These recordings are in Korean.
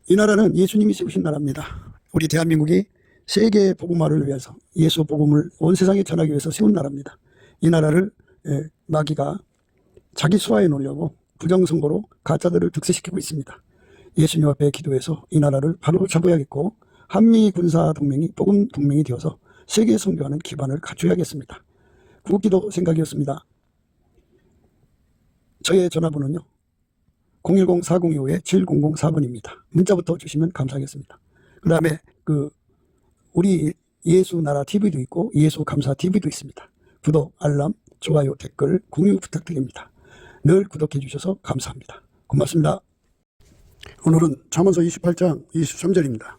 이 나라는 예수님이 세우신 나라입니다. 우리 대한민국이 세계 복음화를 위해서 예수 복음을 온 세상에 전하기 위해서 세운 나라입니다. 이 나라를 마귀가 자기 수하에 놓으려고 부정선거로 가짜들을 득세시키고 있습니다. 예수님 앞에 기도해서 이 나라를 바로 잡아야겠고 한미 군사 동맹이 복음 동맹이 되어서 세계 선교하는 기반을 갖춰야겠습니다. 구기도 생각이었습니다. 저의 전화번호는요 010-4025-7004번입니다. 문자부터 주시면 감사하겠습니다. 그 다음에 우리 예수 나라 TV도 있고 예수 감사 TV도 있습니다. 구독, 알람, 좋아요, 댓글, 공유 부탁드립니다. 늘 구독해 주셔서 감사합니다. 고맙습니다. 오늘은 잠언서 28장 23절입니다.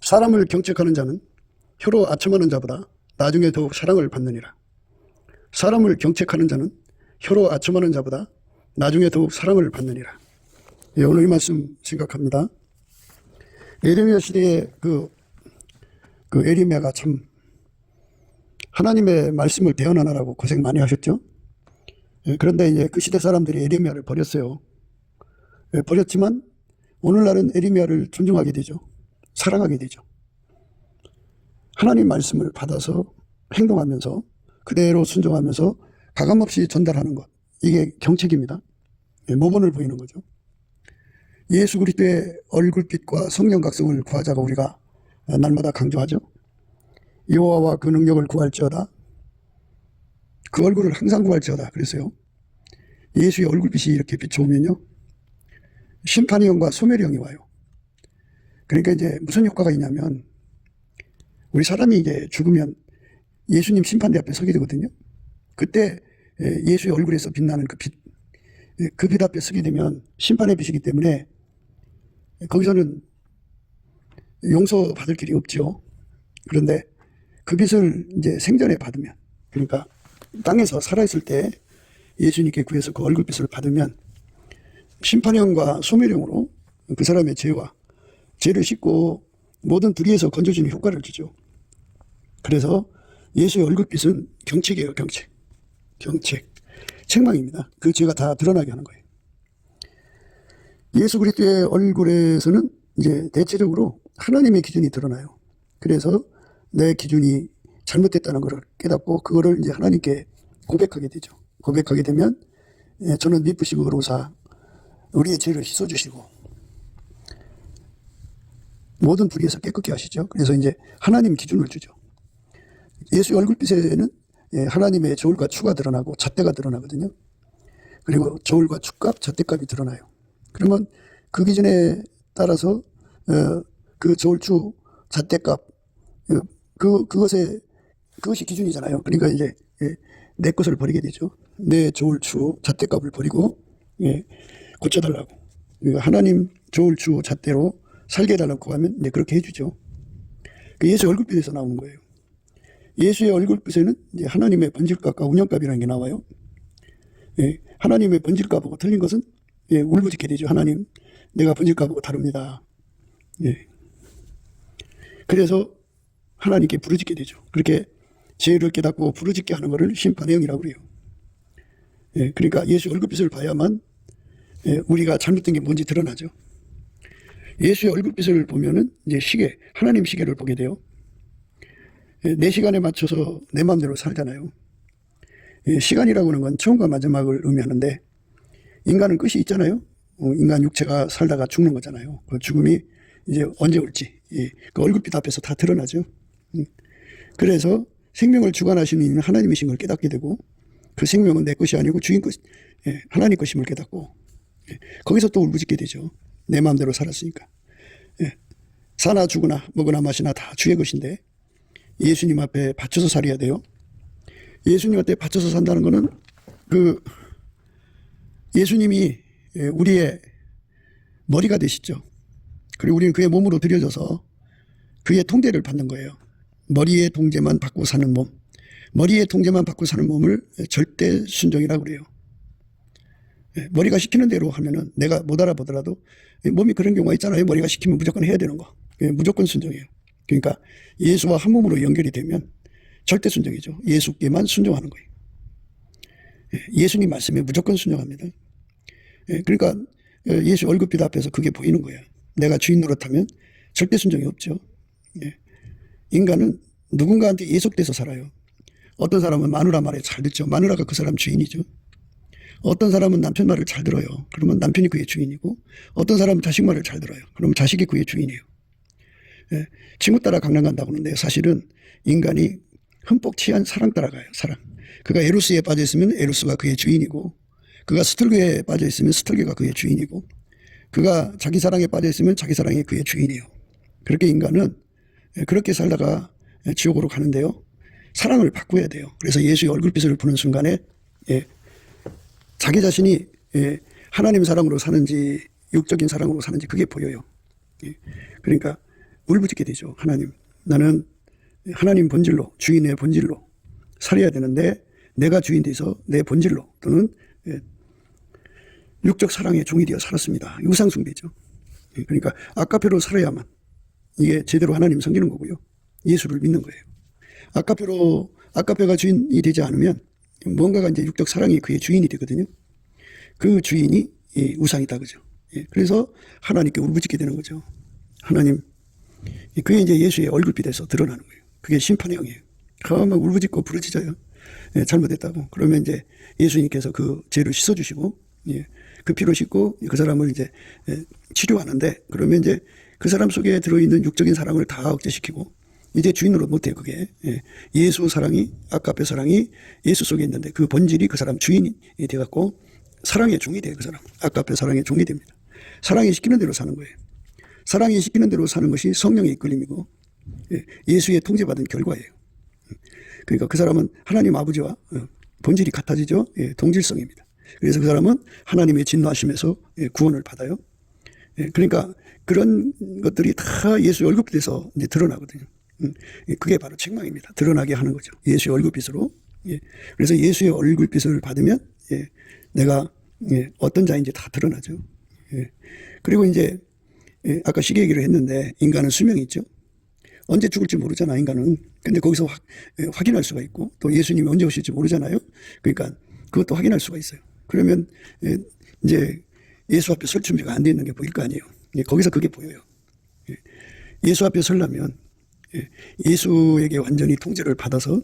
사람을 경책하는 자는 혀로 아첨하는 자보다 나중에 더욱 사랑을 받느니라. 사람을 경책하는 자는 혀로 아첨하는 자보다 나중에 더욱 사랑을 받느니라. 예, 오늘 이 말씀 생각합니다. 에레미야 시대에 에레미야가 참 하나님의 말씀을 대언하느라고 고생 많이 하셨죠. 예, 그런데 이제 그 시대 사람들이 에레미야를 버렸어요. 예, 버렸지만 오늘날은 에레미야를 존중하게 되죠. 사랑하게 되죠. 하나님 말씀을 받아서 행동하면서 그대로 순종하면서 가감없이 전달하는 것, 이게 경책입니다. 예, 모범을 보이는 거죠. 예수 그리스도의 얼굴빛과 성령 각성을 구하자고 우리가 날마다 강조하죠. 여호와와 그 능력을 구할지어다. 그 얼굴을 항상 구할지어다 그랬어요. 예수의 얼굴빛이 이렇게 비춰오면요 심판의 영과 소멸의 영이 와요. 그러니까 이제 무슨 효과가 있냐면 우리 사람이 이제 죽으면 예수님 심판대 앞에 서게 되거든요. 그때 예수의 얼굴에서 빛나는 그 빛 앞에 서게 되면 심판의 빛이기 때문에 거기서는 용서받을 길이 없죠. 그런데 그 빛을 이제 생전에 받으면, 그러니까 땅에서 살아있을 때 예수님께 구해서 그 얼굴빛을 받으면 심판형과 소멸형으로 그 사람의 죄를 씻고 모든 불의에서 건져주는 효과를 주죠. 그래서 예수의 얼굴빛은 경책이에요. 경책. 책망입니다. 그 죄가 다 드러나게 하는 거예요. 예수 그리스도의 얼굴에서는 이제 대체적으로 하나님의 기준이 드러나요. 그래서 내 기준이 잘못됐다는 것을 깨닫고 그거를 이제 하나님께 고백하게 되죠. 고백하게 되면 저는 미쁘시고 의로우사 우리의 죄를 씻어주시고 모든 불의에서 깨끗게 하시죠. 그래서 이제 하나님 기준을 주죠. 예수의 얼굴빛에는 하나님의 저울과 추가 드러나고 잣대가 드러나거든요. 그리고 저울과 추값, 잣대값이 드러나요. 그러면 그 기준에 따라서 그 저울추, 잣대값 그것이 기준이잖아요. 그러니까 이제 내 것을 버리게 되죠. 내 저울추, 잣대값을 버리고 고쳐달라고. 그러니까 하나님 저울추, 잣대로 살게 해달라고 하면 이제 그렇게 해주죠. 그 예수의 얼굴빛에서 나오는 거예요. 예수의 얼굴빛에는 이제 하나님의 번질값과 운영값이라는 게 나와요. 하나님의 번질값하고 틀린 것은 울부짖게 되죠. 하나님, 내가 번질값하고 다릅니다. 그래서 하나님께 부르짖게 되죠. 그렇게 죄를 깨닫고 부르짖게 하는 것을 심판의 영이라고 그래요. 그러니까 예수 얼굴빛을 봐야만 우리가 잘못된 게 뭔지 드러나죠. 예수의 얼굴빛을 보면은 이제 하나님 시계를 보게 돼요. 내 시간에 맞춰서 내 마음대로 살잖아요. 시간이라고 하는 건 처음과 마지막을 의미하는데 인간은 끝이 있잖아요. 인간 육체가 살다가 죽는 거잖아요. 그 죽음이 이제 언제 올지 그 얼굴빛 앞에서 다 드러나죠. 그래서 생명을 주관하시는 이는 하나님이신 걸 깨닫게 되고 그 생명은 내 것이 아니고 주인 것, 하나님 것임을 깨닫고 거기서 또 울부짖게 되죠. 내 마음대로 살았으니까. 사나 죽으나 먹으나 마시나 다 주의 것인데 예수님 앞에 바쳐서 살아야 돼요. 예수님 앞에 바쳐서 산다는 것은 예수님이 우리의 머리가 되시죠. 그리고 우리는 그의 몸으로 들여져서 그의 통제를 받는 거예요. 머리의 통제만 받고 사는 몸, 머리의 통제만 받고 사는 몸을 절대 순종이라고 그래요. 머리가 시키는 대로 하면은 내가 못 알아보더라도 몸이 그런 경우가 있잖아요. 머리가 시키면 무조건 해야 되는 거. 무조건 순종이에요. 그러니까 예수와 한 몸으로 연결이 되면 절대 순종이죠. 예수께만 순종하는 거예요. 예수님 말씀에 무조건 순종합니다. 그러니까 예수 얼굴빛 앞에서 그게 보이는 거예요. 내가 주인 노릇하면 절대 순종이 없죠. 예. 인간은 누군가한테 예속돼서 살아요. 어떤 사람은 마누라 말에 잘 듣죠. 마누라가 그 사람 주인이죠. 어떤 사람은 남편 말을 잘 들어요. 그러면 남편이 그의 주인이고, 어떤 사람은 자식 말을 잘 들어요. 그러면 자식이 그의 주인이에요. 예. 친구 따라 강남 간다고 하는데 사실은 인간이 흠뻑 취한 사랑 따라가요. 사랑. 그가 에로스에 빠져 있으면 에로스가 그의 주인이고, 그가 스털교에 빠져 있으면 스털교가 그의 주인이고, 그가 자기 사랑에 빠져 있으면 자기 사랑이 그의 주인이에요. 그렇게 인간은 그렇게 살다가 지옥으로 가는데요. 사랑을 바꿔야 돼요. 그래서 예수의 얼굴빛을 보는 순간에 자기 자신이 하나님 사랑으로 사는지 육적인 사랑으로 사는지 그게 보여요. 그러니까 울부짖게 되죠. 하나님, 나는 하나님 본질로, 주인의 본질로 살아야 되는데 내가 주인 돼서 내 본질로 또는 육적 사랑의 종이 되어 살았습니다. 우상숭배죠. 그러니까 아까페로 살아야만 이게 제대로 하나님 섬기는 거고요. 예수를 믿는 거예요. 아까페가 주인이 되지 않으면 뭔가가 이제 육적 사랑이 그의 주인이 되거든요. 그 주인이 우상이다, 그죠? 그래서 하나님께 울부짖게 되는 거죠. 하나님, 그게 이제 예수의 얼굴빛에서 드러나는 거예요. 그게 심판의 영이에요. 막 울부짖고 부르짖어요. 잘못했다고. 그러면 이제 예수님께서 그 죄를 씻어주시고, 그 피로 씻고 그 사람을 이제 치료하는데, 그러면 이제 그 사람 속에 들어있는 육적인 사랑을 다 억제시키고, 이제 주인으로 못해요, 그게. 예수 사랑이, 아까페 사랑이 예수 속에 있는데 그 본질이 그 사람 주인이 돼갖고 사랑의 종이 돼요, 그 사람. 아까페 사랑의 종이 됩니다. 사랑이 시키는 대로 사는 거예요. 사랑이 시키는 대로 사는 것이 성령의 이끌림이고 예수의 통제받은 결과예요. 그러니까 그 사람은 하나님 아버지와 본질이 같아지죠. 동질성입니다. 그래서 그 사람은 하나님의 진노하심에서 구원을 받아요. 그러니까 그런 것들이 다 예수의 얼굴빛에서 이제 드러나거든요. 그게 바로 책망입니다. 드러나게 하는 거죠. 예수의 얼굴빛으로. 그래서 예수의 얼굴빛을 받으면 내가 어떤 자인지 다 드러나죠. 그리고 이제 아까 시계 얘기를 했는데 인간은 수명이 있죠. 언제 죽을지 모르잖아, 인간은. 근데 거기서 확인할 수가 있고 또 예수님이 언제 오실지 모르잖아요. 그러니까 그것도 확인할 수가 있어요. 그러면 이제 예수 앞에 설 준비가 안 돼 있는 게 보일 거 아니에요. 거기서 그게 보여요. 예수 앞에 서려면 예수에게 완전히 통제를 받아서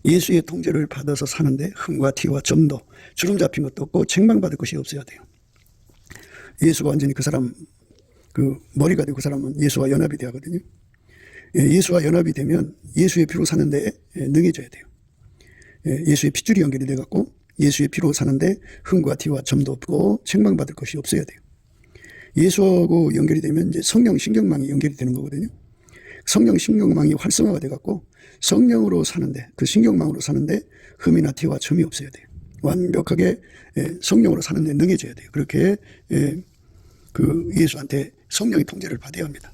예수의 통제를 받아서 사는데 흠과 티와 점도 주름 잡힌 것도 없고 책망받을 것이 없어야 돼요. 예수가 완전히 그 사람 그 머리가 되고 그 사람은 예수와 연합이 돼야 하거든요. 예수와 연합이 되면 예수의 피로 사는데 능해져야 돼요. 예수의 핏줄이 연결이 돼갖고 예수의 피로 사는데 흠과 티와 점도 없고 책망받을 것이 없어야 돼요. 예수하고 연결이 되면 이제 성령 신경망이 연결이 되는 거거든요. 성령 신경망이 활성화가 돼갖고 성령으로 사는데 그 신경망으로 사는데 흠이나 티와 점이 없어야 돼요. 완벽하게 성령으로 사는데 능해져야 돼요. 그렇게 그 예수한테 성령의 통제를 받아야 합니다.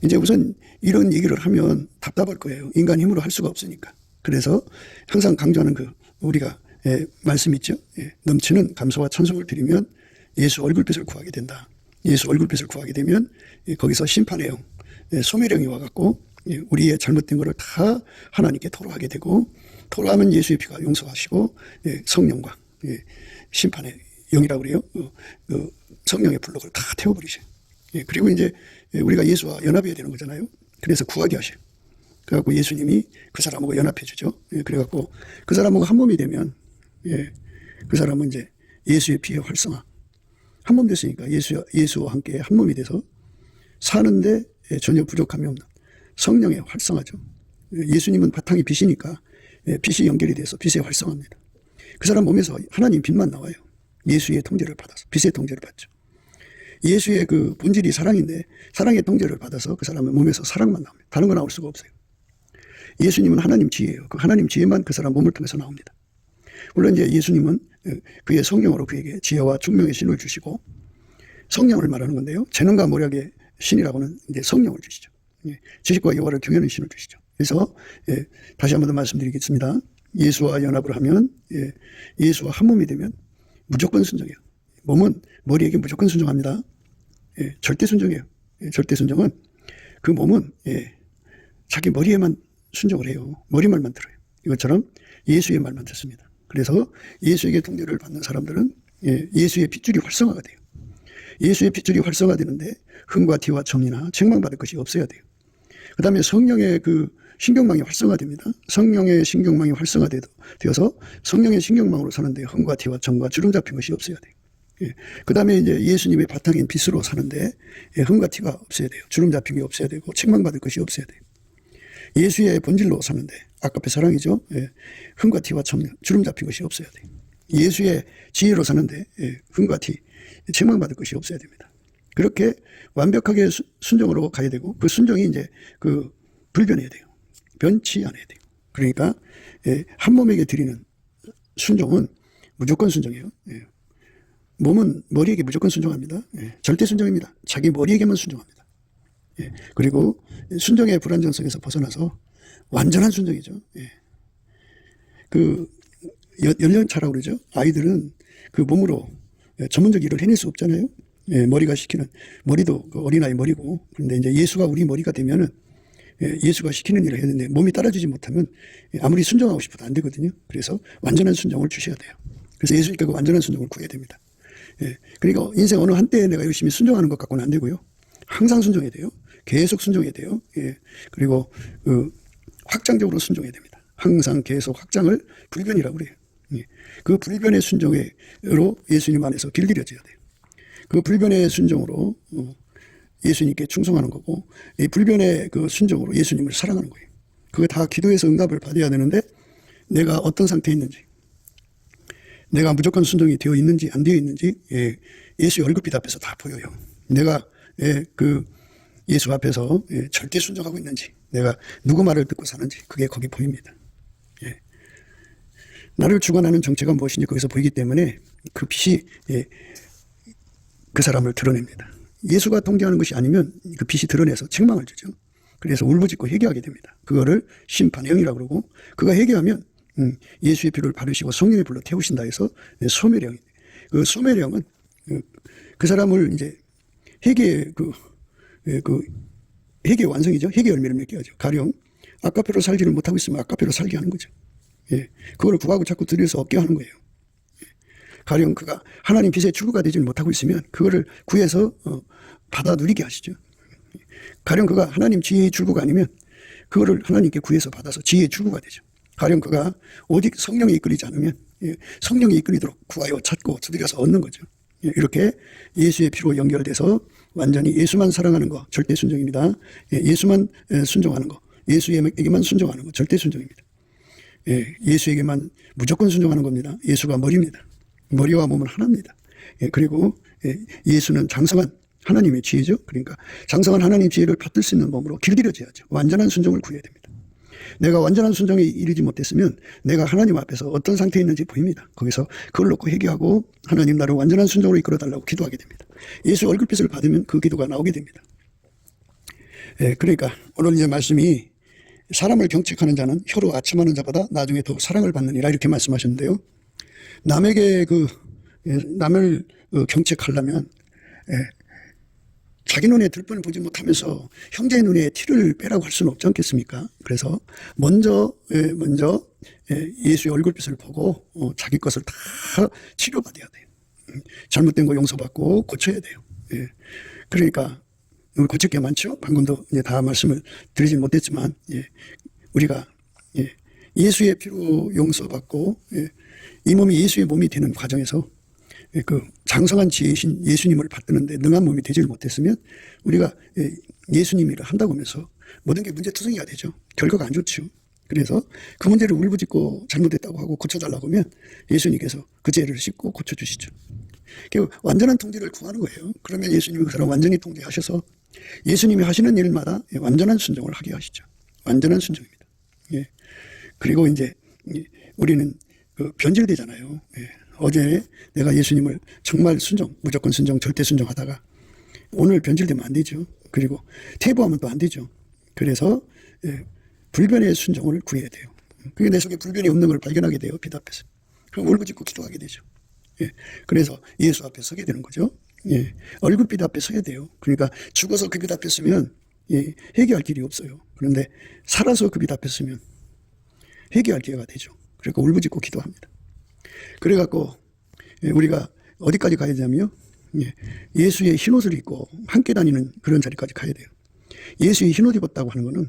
이제 우선 이런 얘기를 하면 답답할 거예요. 인간 힘으로 할 수가 없으니까. 그래서 항상 강조하는 그 우리가 말씀 있죠. 넘치는 감사와 찬송을 드리면 예수 얼굴빛을 구하게 된다. 예수 얼굴빛을 구하게 되면 거기서 심판의 영, 소멸령이 와갖고 우리의 잘못된 것을 다 하나님께 토로하게 되고 토로하면 예수의 피가 용서하시고 성령과 심판의 영이라고 그래요. 성령의 블록을 다 태워버리셔요. 그리고 이제 우리가 예수와 연합해야 되는 거잖아요. 그래서 구하게 하셔요. 그래갖고 예수님이 그 사람하고 연합해 주죠. 그래갖고 그 사람하고 한 몸이 되면 그 사람은 이제 예수의 피의 활성화. 한 몸 됐으니까 예수와 함께 한 몸이 돼서 사는데 전혀 부족함이 없는 성령의 활성화죠. 예수님은 바탕이 빛이니까 빛이 연결이 돼서 빛의 활성화입니다. 그 사람 몸에서 하나님 빛만 나와요. 예수의 통제를 받아서 빛의 통제를 받죠. 예수의 그 본질이 사랑인데 사랑의 통제를 받아서 그 사람의 몸에서 사랑만 나옵니다. 다른 거 나올 수가 없어요. 예수님은 하나님 지혜예요. 그 하나님 지혜만 그 사람 몸을 통해서 나옵니다. 물론 이제 예수님은 그의 성령으로 그에게 지혜와 총명의 신을 주시고 성령을 말하는 건데요. 재능과 모략의 신이라고는 이제 성령을 주시죠. 지식과 여호와를 경외하는 신을 주시죠. 그래서 다시 한 번 더 말씀드리겠습니다. 예수와 연합을 하면 예수와 한 몸이 되면 무조건 순종해요. 몸은 머리에게 무조건 순종합니다. 절대 순종해요. 절대 순종은 그 몸은 자기 머리에만 순종을 해요. 머리 말만 들어요. 이것처럼 예수의 말만 듣습니다. 그래서 예수에게 통제를 받는 사람들은 예수의 핏줄이 활성화가 돼요. 예수의 핏줄이 활성화되는데 흥과 티와 정의나 책망받을 것이 없어야 돼요. 그 다음에 성령의 그 신경망이 활성화됩니다. 성령의 신경망이 활성화되어서 성령의 신경망으로 사는데 흥과 티와 정과 주름 잡힌 것이 없어야 돼요. 예. 그 다음에 이제 예수님의 바탕인 빛으로 사는데 흥과 티가 없어야 돼요. 주름 잡힌 게 없어야 되고 책망받을 것이 없어야 돼요. 예수의 본질로 사는데 아까페 사랑이죠. 예. 흥과 티와 주름 잡힌 것이 없어야 돼요. 예수의 지혜로 사는데 흥과 티, 책망받을 것이 없어야 됩니다. 그렇게 완벽하게 순종으로 가야 되고 그 순종이 이제 그 불변해야 돼요. 변치 않아야 돼요. 그러니까 한 몸에게 드리는 순종은 무조건 순종이에요. 몸은 머리에게 무조건 순종합니다. 절대 순종입니다. 자기 머리에게만 순종합니다. 그리고 순종의 불완전성에서 벗어나서 완전한 순종이죠. 그 연령차라고 그러죠. 아이들은 그 몸으로 전문적 일을 해낼 수 없잖아요. 머리가 시키는, 머리도 그 어린아이 머리고, 그런데 이제 예수가 우리 머리가 되면은 예수가 시키는 일을 해야 되는데 몸이 따라주지 못하면 아무리 순종하고 싶어도 안 되거든요. 그래서 완전한 순종을 주셔야 돼요. 그래서 예수님께 그 완전한 순종을 구해야 됩니다. 그러니까 인생 어느 한때에 내가 열심히 순종하는 것 갖고는 안 되고요. 항상 순종해야 돼요. 계속 순종해야 돼요. 그리고 그 확장적으로 순종해야 됩니다. 항상 계속 확장을 불변이라고 그래요. 그 불변의 순종으로 예수님 안에서 길들여져야 돼요. 그 불변의 순종으로 예수님께 충성하는 거고, 이 불변의 그 순종으로 예수님을 사랑하는 거예요. 그거 다 기도에서 응답을 받아야 되는데 내가 어떤 상태에 있는지, 내가 무조건 순종이 되어 있는지 안 되어 있는지 예수의 얼굴빛 앞에서 다 보여요. 내가 그 예수 앞에서 절대 순종하고 있는지, 내가 누구 말을 듣고 사는지 그게 거기 보입니다. 나를 주관하는 정체가 무엇인지 거기서 보이기 때문에 그 빛이 그 사람을 드러냅니다. 예수가 통제하는 것이 아니면 그 빛이 드러내서 책망을 주죠. 그래서 울부짖고 회개하게 됩니다. 그거를 심판의 영이라고 그러고, 그가 회개하면 예수의 피를 바르시고 성령의 불로 태우신다 해서 소멸의 영이, 그 소멸의 영은 그 사람을 이제 회개의 회개의 완성이죠. 회개 열매를 맺게 하죠. 가령 아까페로 살지를 못하고 있으면 아까페로 살게 하는 거죠. 그거를 구하고 자꾸 들여서 얻게 하는 거예요. 가령 그가 하나님 빛의 출구가 되지 못하고 있으면 그거를 구해서 받아 누리게 하시죠. 가령 그가 하나님 지혜의 출구가 아니면 그거를 하나님께 구해서 받아서 지혜의 출구가 되죠. 가령 그가 오직 성령에 이끌리지 않으면 성령에 이끌리도록 구하여 찾고 두드려서 얻는 거죠. 이렇게 예수의 피로 연결돼서 완전히 예수만 사랑하는 거 절대 순종입니다. 예수만 순종하는 거, 예수에게만 순종하는 거 절대 순종입니다. 예수에게만 무조건 순종하는 겁니다. 예수가 머리입니다. 머리와 몸은 하나입니다. 그리고 예수는 장성한 하나님의 지혜죠. 그러니까 장성한 하나님 지혜를 받들 수 있는 몸으로 길들여져야죠. 완전한 순종을 구해야 됩니다. 내가 완전한 순종에 이르지 못했으면 내가 하나님 앞에서 어떤 상태에 있는지 보입니다. 거기서 그걸 놓고 회개하고 하나님 나를 완전한 순종으로 이끌어달라고 기도하게 됩니다. 예수 얼굴빛을 받으면 그 기도가 나오게 됩니다. 그러니까 오늘 이제 말씀이 사람을 경책하는 자는 혀로 아첨하는 자보다 나중에 더 사랑을 받느니라 이렇게 말씀하셨는데요. 남에게 남을 경책하려면 자기 눈에 들뻔을 보지 못하면서 형제의 눈에 티를 빼라고 할 수는 없지 않겠습니까? 그래서 먼저 예수의 얼굴빛을 보고 자기 것을 다 치료받아야 돼요. 잘못된 거 용서받고 고쳐야 돼요. 그러니까 고칠 게 많죠. 방금도 이제 다 말씀을 드리진 못했지만 우리가 예수의 피로 용서받고 이 몸이 예수의 몸이 되는 과정에서 그 장성한 지혜이신 예수님을 받드는데 능한 몸이 되질 못했으면 우리가 예수님이라 한다고 하면서 모든 게 문제투성이가 되죠. 결과가 안 좋죠. 그래서 그 문제를 울부짖고 잘못했다고 하고 고쳐달라고 하면 예수님께서 그 죄를 씻고 고쳐주시죠. 완전한 통제를 구하는 거예요. 그러면 예수님이 그 사람 완전히 통제하셔서 예수님이 하시는 일마다 완전한 순종을 하게 하시죠. 완전한 순종입니다. 그리고 이제 우리는 변질되잖아요. 어제 내가 예수님을 정말 무조건 순종, 절대 순종하다가 오늘 변질되면 안 되죠. 그리고 퇴보하면 또 안 되죠. 그래서 불변의 순종을 구해야 돼요. 그게 내 속에 불변이 없는 걸 발견하게 돼요. 빛 앞에서. 그럼 울부짖고 기도하게 되죠. 그래서 예수 앞에 서게 되는 거죠. 얼굴빛 앞에 서야 돼요. 그러니까 죽어서 그 빛 앞에 서면 회개할 길이 없어요. 그런데 살아서 그 빛 앞에 서면 회개할 기회가 되죠. 그러니까 울부짖고 기도합니다. 그래갖고 우리가 어디까지 가야 되냐면요. 예수의 흰옷을 입고 함께 다니는 그런 자리까지 가야 돼요. 예수의 흰옷 입었다고 하는 것은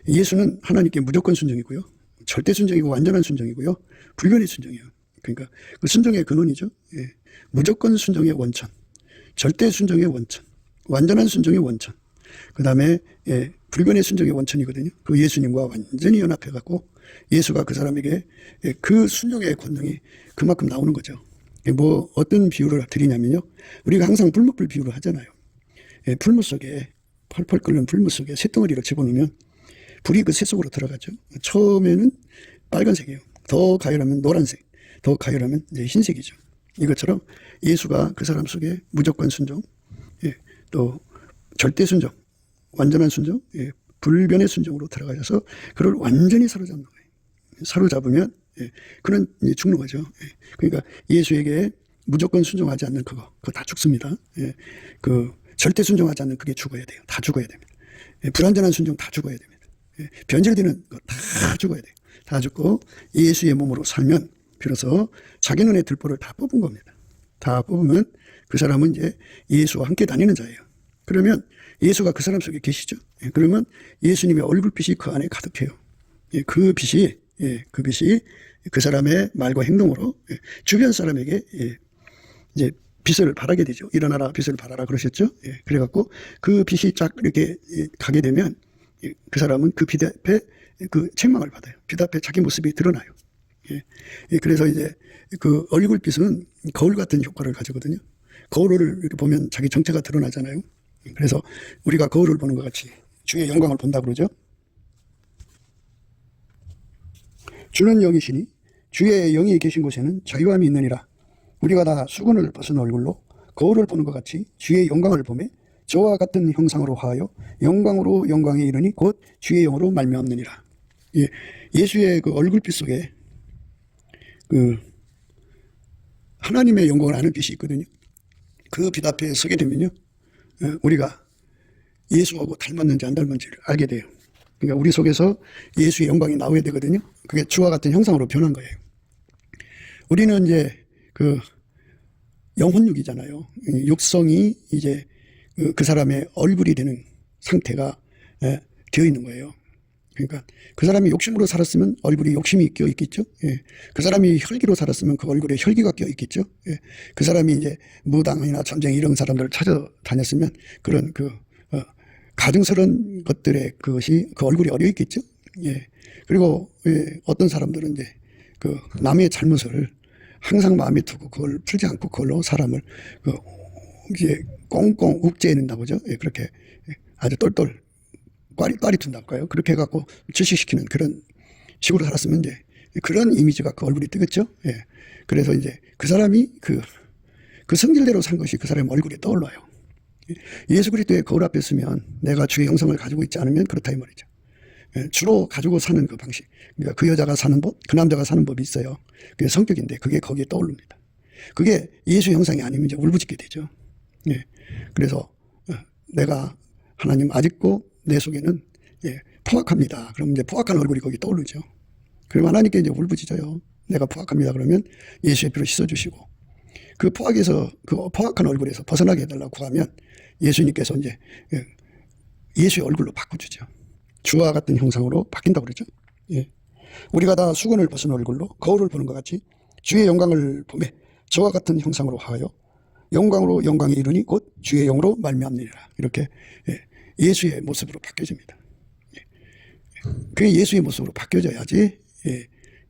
예수는 하나님께 무조건 순종이고요. 절대 순종이고 완전한 순종이고요. 불변의 순종이에요. 그러니까 그 순종의 근원이죠. 무조건 순종의 원천, 절대 순종의 원천, 완전한 순종의 원천, 그 다음에 불변의 순종의 원천이거든요. 그 예수님과 완전히 연합해갖고 예수가 그 사람에게 그 순종의 권능이 그만큼 나오는 거죠. 뭐 어떤 비유를 드리냐면요. 우리가 항상 불목불 비유를 하잖아요. 풀무 속에 펄펄 끓는 풀무 속에 쇳덩어리를 집어넣으면 불이 그 새 속으로 들어가죠. 처음에는 빨간색이에요. 더 가열하면 노란색, 더 가열하면 이제 흰색이죠. 이것처럼 예수가 그 사람 속에 무조건 순종, 또 절대 순종, 완전한 순종, 불변의 순종으로 들어가셔서 그를 완전히 사로잡는 거예요. 사로잡으면 그는 죽는 거죠. 그러니까 예수에게 무조건 순종하지 않는 그거 다 죽습니다. 그 절대 순종하지 않는 그게 죽어야 돼요. 다 죽어야 됩니다. 불완전한 순종 다 죽어야 됩니다. 변질되는 거 다 죽어야 돼요. 다 죽고 예수의 몸으로 살면 비로소 자기 눈에 들보를 다 뽑은 겁니다. 다 뽑으면 그 사람은 이제 예수와 함께 다니는 자예요. 그러면 예수가 그 사람 속에 계시죠. 그러면 예수님의 얼굴빛이 그 안에 가득해요. 그 빛이 그 사람의 말과 행동으로 주변 사람에게 이제 빛을 발하게 되죠. 일어나라 빛을 발하라 그러셨죠. 그래갖고 그 빛이 쫙 이렇게 가게 되면 그 사람은 그 빛 앞에 그 책망을 받아요. 빛 앞에 자기 모습이 드러나요. 그래서 이제 그 얼굴빛은 거울 같은 효과를 가지거든요. 거울을 이렇게 보면 자기 정체가 드러나잖아요. 그래서 우리가 거울을 보는 것 같이 주의 영광을 본다 그러죠. 주는 영이시니 주의 영이 계신 곳에는 자유함이 있느니라. 우리가 다 수건을 벗은 얼굴로 거울을 보는 것 같이 주의 영광을 보매 저와 같은 형상으로 화하여 영광으로 영광에 이르니 곧 주의 영으로 말미암느니라. 예수의 그 얼굴빛 속에 그 하나님의 영광을 아는 빛이 있거든요. 그 빛 앞에 서게 되면요, 우리가 예수하고 닮았는지 안 닮았는지를 알게 돼요. 그러니까 우리 속에서 예수의 영광이 나오게 되거든요. 그게 주와 같은 형상으로 변한 거예요. 우리는 이제 그 영혼육이잖아요. 육성이 이제 그 사람의 얼굴이 되는 상태가 되어 있는 거예요. 그러니까 그 사람이 욕심으로 살았으면 얼굴에 욕심이 껴 있겠죠. 그 사람이 혈기로 살았으면 그 얼굴에 혈기가 껴 있겠죠. 그 사람이 이제 무당이나 전쟁 이런 사람들을 찾아다녔으면 그런 그 가증스러운 것들의 그것이 그 얼굴에 어려 있겠죠. 그리고 어떤 사람들은 이제 그 남의 잘못을 항상 마음에 두고 그걸 풀지 않고 그걸로 사람을 그 이제 꽁꽁 욱죄낸다고 그러죠. 그렇게 아주 똘똘 꽈리 둔다고요. 그렇게 해갖고 질식시키는 그런 식으로 살았으면 이제 그런 이미지가 그 얼굴이 뜨겠죠. 그래서 이제 그 사람이 그 성질대로 산 것이 그 사람의 얼굴에 떠올라요. 예수 그리스도의 거울 앞에 서면 내가 주의 형상을 가지고 있지 않으면 그렇다 이 말이죠. 주로 가지고 사는 그 방식, 그러니까 그 여자가 사는 법, 그 남자가 사는 법이 있어요. 그게 성격인데 그게 거기에 떠오릅니다. 그게 예수 형상이 아니면 이제 울부짖게 되죠. 그래서 내가 하나님 아직도 내 속에는 포악합니다. 그럼 이제 포악한 얼굴이 거기 떠오르죠. 그럼 하나님께 이제 울부짖어요. 내가 포악합니다. 그러면 예수의 피로 씻어주시고 그 포악에서 그 포악한 얼굴에서 벗어나게 해달라고 구하면 예수님께서 이제 예수의 얼굴로 바꿔주죠. 주와 같은 형상으로 바뀐다고 그러죠. 우리가 다 수건을 벗은 얼굴로 거울을 보는 것 같이 주의 영광을 보매 저와 같은 형상으로 하여 영광으로 영광에 이르니 곧 주의 영으로 말미암느니라. 이렇게 예수의 모습으로 바뀌어집니다. 그게 예수의 모습으로 바뀌어져야지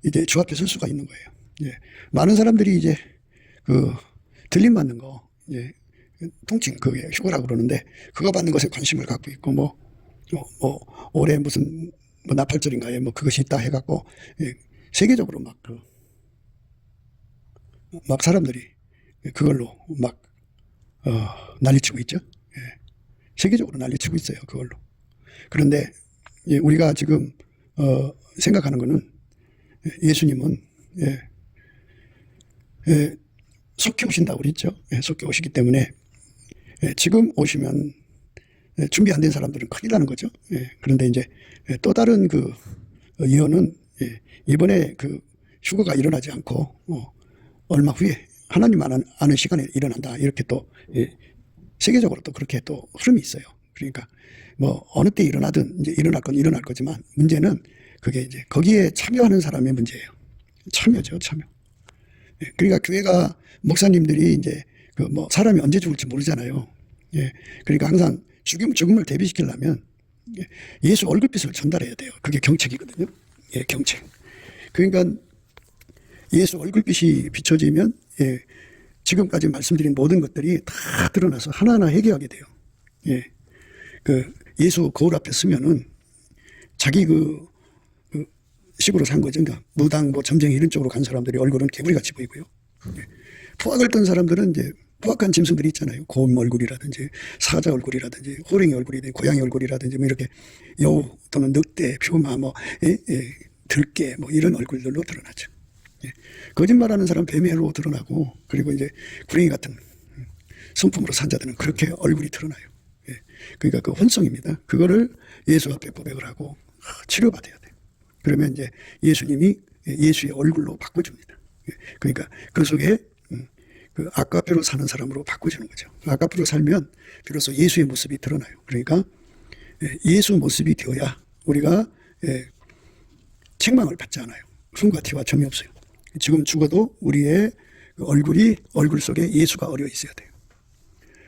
이제 주 앞에 설 수가 있는 거예요. 많은 사람들이 이제 그 들림 받는 거, 통칭 그게 휴거라고 그러는데 그거 받는 것에 관심을 갖고 있고 뭐 올해 무슨 뭐 나팔절인가에 뭐 그것이 있다 해갖고 세계적으로 막 사람들이 그걸로 막 난리치고 있죠. 세계적으로 난리치고 있어요. 그걸로. 그런데 우리가 지금 생각하는 거는 예수님은 속히 오신다고 그랬죠. 속히 오시기 때문에 지금 오시면 준비 안 된 사람들은 큰일 나는 거죠. 그런데 이제 또 다른 그 예언은 이번에 그 휴거가 일어나지 않고 얼마 후에 하나님 아는 시간에 일어난다. 이렇게 또 세계적으로 또 그렇게 또 흐름이 있어요. 그러니까 뭐 어느 때 일어나든 이제 일어날 건 일어날 거지만 문제는 그게 이제 거기에 참여하는 사람의 문제예요. 참여죠, 참여. 그러니까 교회가 목사님들이 이제 그 뭐 사람이 언제 죽을지 모르잖아요. 그러니까 항상 죽음을 대비시키려면 예수 얼굴빛을 전달해야 돼요. 그게 경책이거든요. 경책. 그러니까 예수 얼굴빛이 비춰지면 지금까지 말씀드린 모든 것들이 다 드러나서 하나하나 해결하게 돼요. 그 예수 거울 앞에 서면은 자기 그 식으로 산 거죠. 그러니까 무당, 뭐 점쟁이 이런 쪽으로 간 사람들이 얼굴은 개구리같이 보이고요. 포악을 떤 사람들은 이제 포악한 짐승들이 있잖아요. 곰 얼굴이라든지 사자 얼굴이라든지 호랭이 얼굴이든지 고양이 얼굴이라든지 뭐 이렇게 여우 또는 늑대, 퓨마, 뭐 들깨 뭐 이런 얼굴들로 드러나죠. 거짓말하는 사람 뱀으로 드러나고 그리고 이제 구렁이 같은 성품으로 산 자들은 그렇게 얼굴이 드러나요. 그러니까 그 혼성입니다. 그거를 예수 앞에 고백을 하고 치료받아야 돼요. 그러면 이제 예수님이 예수의 얼굴로 바꿔줍니다. 그러니까 그 속에 그 아까표로 사는 사람으로 바꿔주는 거죠. 아까표로 살면 비로소 예수의 모습이 드러나요. 그러니까 예수 모습이 되어야 우리가 책망을 받지 않아요. 흠과 티와 점이 없어요. 지금 죽어도 우리의 얼굴 속에 예수가 어려 있어야 돼요.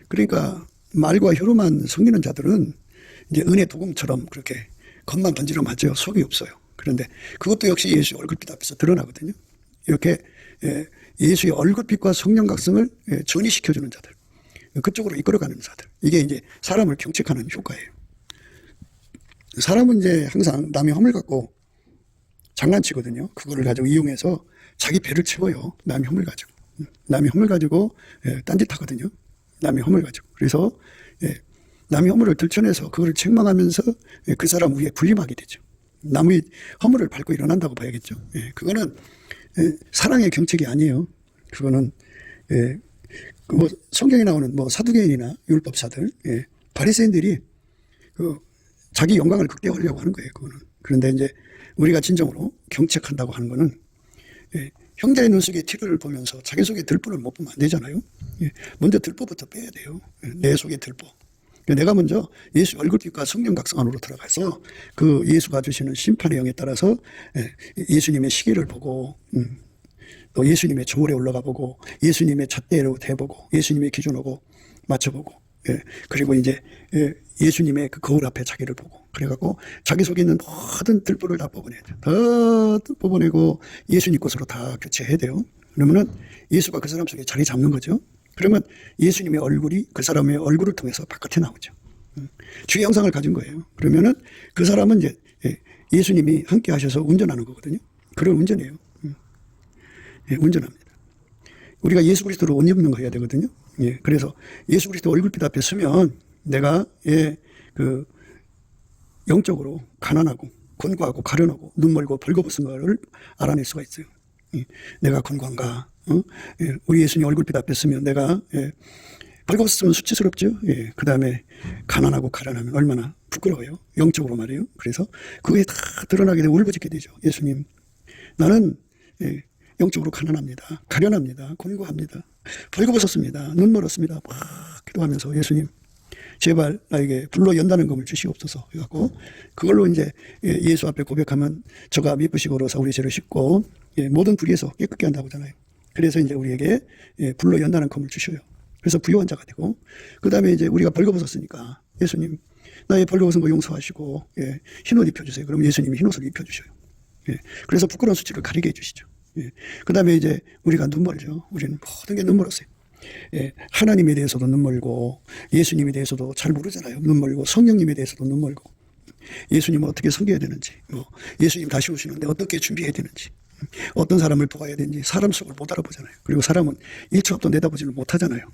그러니까 말과 혀로만 섬기는 자들은 이제 은혜 도금처럼 그렇게 겉만 번지름하죠. 속이 없어요. 그런데 그것도 역시 예수의 얼굴빛 앞에서 드러나거든요. 이렇게 예수의 얼굴빛과 성령 각성을 전이시켜주는 자들, 그쪽으로 이끌어가는 자들, 이게 이제 사람을 경책하는 효과예요. 사람은 이제 항상 남의 허물 갖고 장난치거든요. 그거를 가지고 이용해서 자기 배를 채워요. 남의 허물 가지고 딴짓하거든요. 남의 허물 가지고. 그래서 남의 허물을 들춰내서 그거를 책망하면서 그 사람 위에 군림하게 되죠. 남의 허물을 밟고 일어난다고 봐야겠죠. 그거는 사랑의 경책이 아니에요. 그거는 뭐 성경에 나오는 뭐 사두개인이나 율법사들, 바리새인들이 그 자기 영광을 극대화하려고 하는 거예요. 그거는. 그런데 이제 우리가 진정으로 경책한다고 하는 거는 형제의 눈 속에 티를 보면서 자기 속에 들보를 못 보면 안 되잖아요. 먼저 들보부터 빼야 돼요. 내 속에 들보. 내가 먼저 예수 얼굴빛과 성령 각성 안으로 들어가서 그 예수가 주시는 심판의 영에 따라서 예수님의 시기를 보고 또 예수님의 조울에 올라가 보고 예수님의 잣대로 대보고 예수님의 기준하고 맞춰보고 그리고 이제 예수님의 그 거울 앞에 자기를 보고 그래갖고 자기 속에 있는 모든 들보를 다 뽑아내야 돼요. 다 뽑아내고 예수님 것으로 다 교체해야 돼요. 그러면은 예수가 그 사람 속에 자리 잡는 거죠. 그러면 예수님의 얼굴이 그 사람의 얼굴을 통해서 바깥에 나오죠. 주의 형상을 가진 거예요. 그러면은 그 사람은 이제 예수님이 함께 하셔서 운전하는 거거든요. 그런 운전이에요. 운전합니다. 우리가 예수 그리스도로 옷 입는 거 해야 되거든요. 그래서 예수 그리스도 얼굴빛 앞에 서면 내가 그 영적으로 가난하고 곤고하고 가련하고 눈멀고 벌거벗은 거를 알아낼 수가 있어요. 내가 곤고한가? 우리 예수님 얼굴빛 앞에 서면 내가 벌거벗으면 수치스럽죠. 그 다음에 가난하고 가련하면 얼마나 부끄러워요. 영적으로 말이에요. 그래서 그게 다 드러나게 되고 울부짖게 되죠. 예수님, 나는 영적으로 가난합니다. 가련합니다. 곤고합니다. 벌거벗었습니다. 눈 멀었습니다. 막 기도하면서 예수님, 제발 나에게 불로 연다는 검을 주시옵소서 해갖고 그걸로 이제 예수 앞에 고백하면 저가 미쁘시고로서 우리 죄를 씻고 모든 불의에서 깨끗게 한다고 하잖아요. 그래서 이제 우리에게 불로 연다는 검을 주셔요. 그래서 부요한 자가 되고 그 다음에 이제 우리가 벌거벗었으니까 예수님 나의 벌거벗은 거 용서하시고 흰옷 입혀주세요. 그럼 예수님이 흰옷을 입혀주셔요. 그래서 부끄러운 수치를 가리게 해주시죠. 그 다음에 이제 우리가 눈멀죠. 우리는 모든 게 눈멀었어요. 하나님에 대해서도 눈멀고 예수님에 대해서도 잘 모르잖아요. 눈멀고 성령님에 대해서도 눈멀고 예수님을 어떻게 섬겨야 되는지 예수님 다시 오시는데 어떻게 준비해야 되는지 어떤 사람을 도와야 되는지 사람 속을 못 알아보잖아요. 그리고 사람은 1초 앞도 내다보지를 못하잖아요.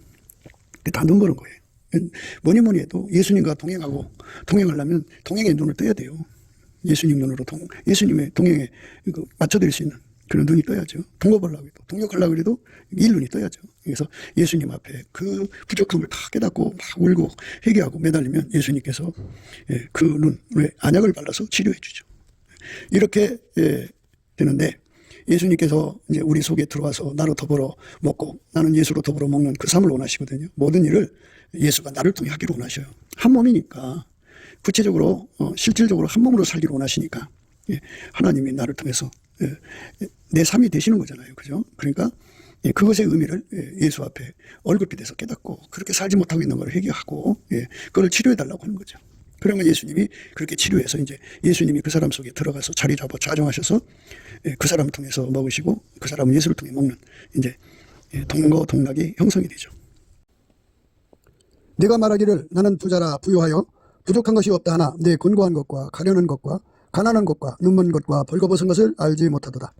다 눈멀은 거예요. 뭐니 해도 예수님과 동행하려면 동행의 눈을 떠야 돼요. 예수님 눈으로 예수님의 동행에 맞춰드릴 수 있는 그런 눈이 떠야죠. 동업하려고 해도, 동역하려고 해도 일눈이 떠야죠. 그래서 예수님 앞에 그 부족함을 다 깨닫고 막 울고 회개하고 매달리면 예수님께서 그 눈에 안약을 발라서 치료해 주죠. 이렇게 되는데 예수님께서 이제 우리 속에 들어와서 나로 더불어 먹고 나는 예수로 더불어 먹는 그 삶을 원하시거든요. 모든 일을 예수가 나를 통해 하기를 원하셔요. 한 몸이니까 구체적으로 실질적으로 한 몸으로 살기를 원하시니까 하나님이 나를 통해서 내 삶이 되시는 거잖아요. 그죠? 그러니까 그것의 의미를 예수 앞에 얼굴빛에서 깨닫고 그렇게 살지 못하고 있는 걸 회개하고 그걸 치료해 달라고 하는 거죠. 그러면 예수님이 그렇게 치료해서 이제 예수님이 그 사람 속에 들어가서 자리 잡아 좌정하셔서 그 사람을 통해서 먹으시고 그 사람은 예수를 통해 먹는 이제 동거 동락이 형성이 되죠. 내가 말하기를 나는 부자라 부유하여 부족한 것이 없다 하나 내 곤고한 것과 가련한 것과 가난한 것과 눈먼 것과 벌거벗은 것을 알지 못하도다.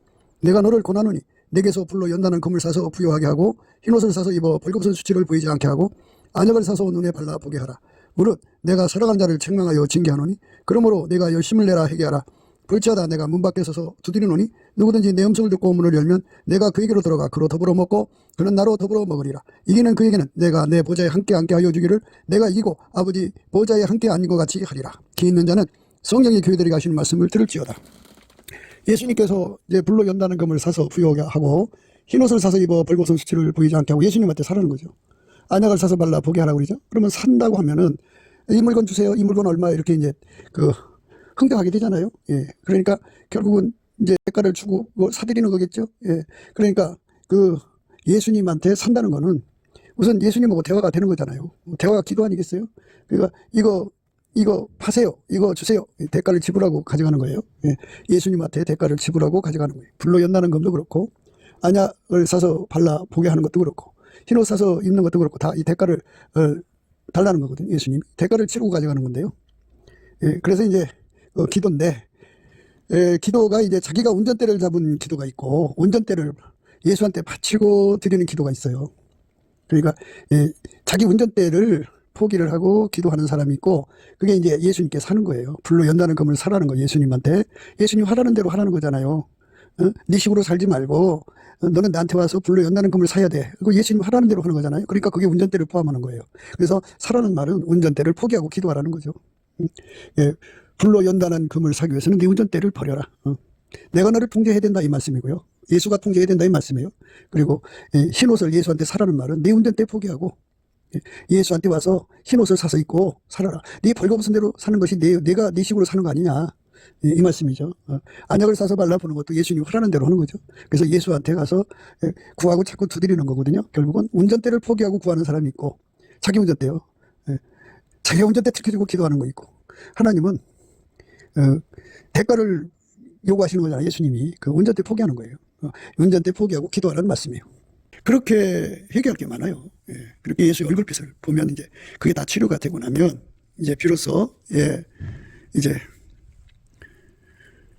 내가 너를 고나노니 내게서 불로 연단한 금을 사서 부유하게 하고 흰옷을 사서 입어 벌거벗은 수치를 보이지 않게 하고 안약을 사서 눈에 발라 보게 하라. 무릇 내가 사랑한 자를 책망하여 징계하노니 그러므로 내가 열심을 내라 회개하라. 볼지어다 내가 문 밖에 서서 두드리노니 누구든지 내 음성을 듣고 문을 열면 내가 그에게로 들어가 그로 더불어 먹고 그는 나로 더불어 먹으리라. 이기는 그에게는 내가 내 보좌에 함께 앉게 주기를 내가 이기고 아버지 보좌에 함께 앉은 것 같이 하리라. 기 있는 자는 성경의 교회들이 가시는 말씀을 들을지어다. 예수님께서 이제 불로 연다는 금을 사서 부유하게 하고 흰옷을 사서 입어 벌거벗은 수치를 보이지 않게 하고 예수님한테 사라는 거죠. 안약을 사서 발라 보게 하라고 그러죠. 그러면 산다고 하면은 이 물건 주세요. 이 물건 얼마 이렇게 이제 흥정하게 되잖아요. 그러니까 결국은 이제 대가를 주고 뭐 사드리는 거겠죠. 그러니까 예수님한테 산다는 거는 우선 예수님하고 대화가 되는 거잖아요. 대화가 기도 아니겠어요? 그러니까 이거 파세요. 이거 주세요. 대가를 지불하고 가져가는 거예요. 예수님한테 대가를 지불하고 가져가는 거예요. 불로 연다는 금도 그렇고 안약을 사서 발라 보게 하는 것도 그렇고 흰옷 사서 입는 것도 그렇고 다 이 대가를 달라는 거거든요. 예수님이 대가를 치르고 가져가는 건데요. 그래서 이제 기도인데 기도가 이제 자기가 운전대를 잡은 기도가 있고 운전대를 예수한테 바치고 드리는 기도가 있어요. 그러니까 자기 운전대를 포기를 하고 기도하는 사람이 있고 그게 이제 예수님께 사는 거예요. 불로 연다는 금을 사라는 거 예수님한테. 예수님 하라는 대로 하라는 거잖아요. 네 식으로 살지 말고 너는 나한테 와서 불로 연다는 금을 사야 돼. 그거 예수님 하라는 대로 하는 거잖아요. 그러니까 그게 운전대를 포함하는 거예요. 그래서 사라는 말은 운전대를 포기하고 기도하라는 거죠. 불로 연다는 금을 사기 위해서는 네 운전대를 버려라. 내가 너를 통제해야 된다 이 말씀이고요. 예수가 통제해야 된다 이 말씀이에요. 그리고 흰옷을 예수한테 사라는 말은 네 운전대 포기하고 예수한테 와서 흰옷을 사서 입고 살아라. 네 벌거벗은 대로 사는 것이 내가 네 식으로 사는 거 아니냐. 이 말씀이죠. 안약을 사서 발라보는 것도 예수님이 하라는 대로 하는 거죠. 그래서 예수한테 가서 구하고 자꾸 두드리는 거거든요. 결국은 운전대를 포기하고 구하는 사람이 있고 자기 운전대요. 자기 운전대 지켜주고 기도하는 거 있고 하나님은 대가를 요구하시는 거잖아요. 예수님이 그 운전대 포기하는 거예요. 운전대 포기하고 기도하라는 말씀이에요. 그렇게 회개할 게 많아요. 그렇게 예수의 얼굴빛을 보면 이제 그게 다 치료가 되고 나면 이제 비로소 이제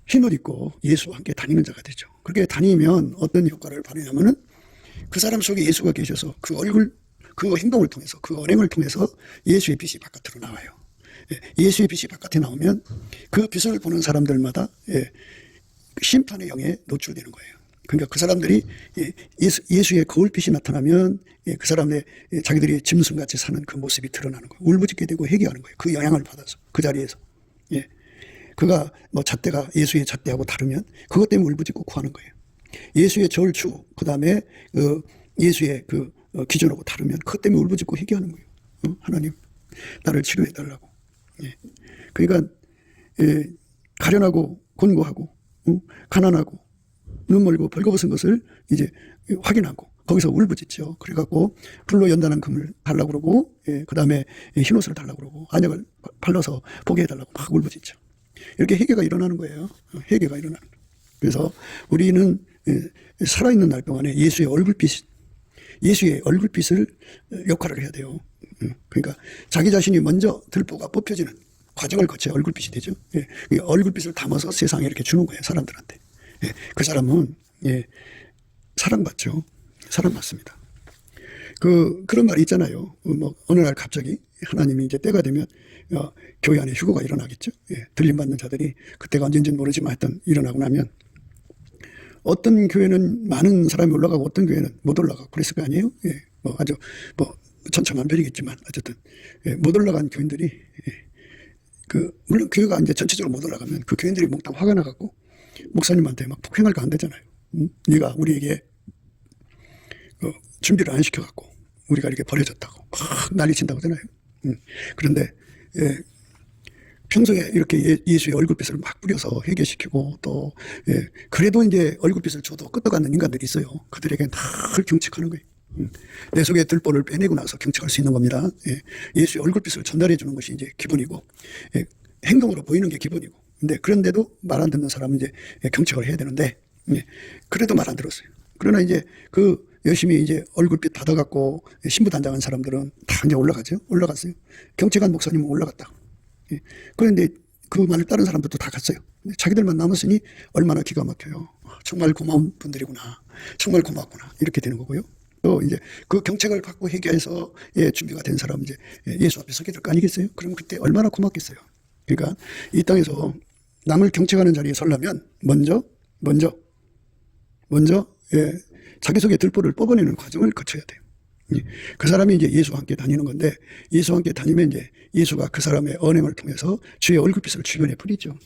흰옷 입고 예수와 함께 다니는 자가 되죠. 그렇게 다니면 어떤 효과를 발휘하냐면은 그 사람 속에 예수가 계셔서 그 얼굴, 그 행동을 통해서, 그 언행을 통해서 예수의 빛이 바깥으로 나와요. 예수의 빛이 바깥에 나오면 그 빛을 보는 사람들마다 심판의 영에 노출되는 거예요. 그러니까 그 사람들이 예수의 거울빛이 나타나면 그 사람의 자기들이 짐승같이 사는 그 모습이 드러나는 거예요. 울부짖게 되고 회개하는 거예요. 그 영향을 받아서 그 자리에서. 그가 뭐 잣대가 예수의 잣대하고 다르면 그것 때문에 울부짖고 구하는 거예요. 예수의 절추 그 다음에 예수의 기준하고 다르면 그것 때문에 울부짖고 회개하는 거예요. 하나님 나를 치료해 달라고. 그러니까 가련하고 곤고하고 가난하고 눈멀고 벌거벗은 것을 이제 확인하고 거기서 울부짖죠. 그래갖고 불로 연단한 금을 달라고 그러고 그 다음에 흰옷을 달라고 그러고 안약을 발라서 보게 해달라고 막 울부짖죠. 이렇게 회개가 일어나는 거예요. 회개가 일어나는 거예요. 그래서 우리는 살아있는 날 동안에 예수의 얼굴빛을 역할을 해야 돼요. 그러니까 자기 자신이 먼저 들보가 뽑혀지는 과정을 거쳐야 얼굴빛이 되죠. 얼굴빛을 담아서 세상에 이렇게 주는 거예요. 사람들한테. 그 사람은 사랑받죠. 사랑받습니다. 그런 말이 있잖아요. 뭐 어느 날 갑자기 하나님이 이제 때가 되면 교회 안에 휴거가 일어나겠죠. 들림받는 자들이 그때가 언젠지는 모르지만 하여튼 일어나고 나면 어떤 교회는 많은 사람이 올라가고 어떤 교회는 못 올라가고 그랬을 거 아니에요. 뭐 아주 뭐 천차만별이겠지만 어쨌든 못 올라간 교인들이 물론 교회가 이제 전체적으로 못 올라가면 그 교인들이 몽땅 화가 나갖고 목사님한테 막 폭행할까 안 되잖아요. 네가 우리에게 준비를 안 시켜갖고 우리가 이렇게 버려졌다고 난리친다고 하잖아요. 그런데 평소에 이렇게 예수의 얼굴빛을 막 뿌려서 회개시키고 또 그래도 이제 얼굴빛을 줘도 끄떡하는 인간들이 있어요. 그들에게는 다 경책하는 거예요. 내 속에 들보를 빼내고 나서 경책할 수 있는 겁니다. 예수의 얼굴빛을 전달해 주는 것이 이제 기본이고 행동으로 보이는 게 기본이고, 근데 그런데도 말 안 듣는 사람은 이제 경책을 해야 되는데 그래도 말 안 들었어요. 그러나 이제 그 열심히 이제 얼굴빛 받아갖고 신부단장한 사람들은 다 이제 올라갔어요. 경책한 목사님은 올라갔다. 그런데 그 말을 따른 사람들도 다 갔어요. 자기들만 남았으니 얼마나 기가 막혀요. 정말 고마운 분들이구나. 정말 고맙구나. 이렇게 되는 거고요. 또 이제 그 경책을 받고 회개해서 준비가 된 사람 이제 예수 앞에 서게 될 거 아니겠어요? 그럼 그때 얼마나 고맙겠어요. 그러니까 이 땅에서 남을 경책하는 자리에 서려면 먼저 자기 속에 들보를 뽑아내는 과정을 거쳐야 돼요. 그 사람이 이제 예수와 함께 다니는 건데, 예수와 함께 다니면 이제 예수가 그 사람의 언행을 통해서 주의 얼굴빛을 주변에 뿌리죠.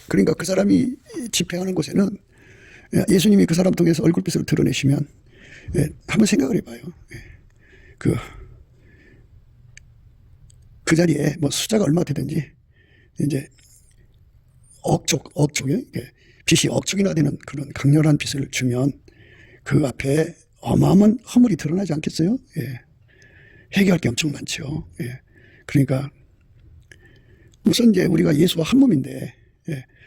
그러니까 그 사람이 집회하는 곳에는 예수님이 그 사람 통해서 얼굴빛을 드러내시면 한번 생각을 해봐요. 그 자리에 뭐 숫자가 얼마 되든지 이제 억쪽에 빛이 억쪽이나 되는 그런 강렬한 빛을 주면 그 앞에 어마어마한 허물이 드러나지 않겠어요? 회개할 게 엄청 많죠. 그러니까 우선 이제 우리가 예수와 한 몸인데